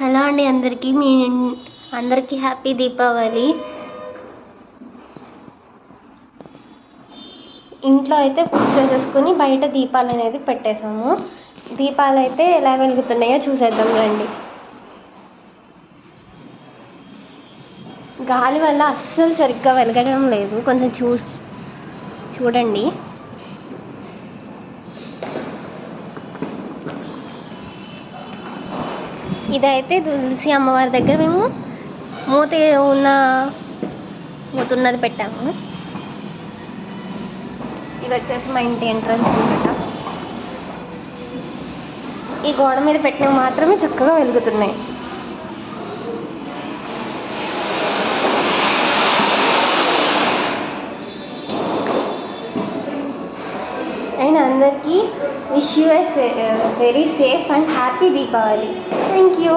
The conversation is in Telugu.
హలో అండి అందరికీ అందరికీ హ్యాపీ దీపావళి. ఇంట్లో అయితే పూజ చేసేసుకుని బయట దీపాలు అనేది పెట్టేసాము. దీపాలు అయితే ఎలా వెలుగుతున్నాయో చూసేద్దాం రండి. గాలి వల్ల అస్సలు సరిగ్గా వెలగడం లేదు, కొంచెం చూడండి. ఇదైతే తులసి అమ్మవారి దగ్గర మేము మూతున్నది పెట్టాము. ఇది వచ్చేసి మా ఇంటి ఎంట్రన్స్ అనమాట. ఈ గోడ మీద పెట్టినవి మాత్రమే చక్కగా వెలుగుతున్నాయి. అండ్ అందరికీ wish you very safe and happy Deepavali. Thank you.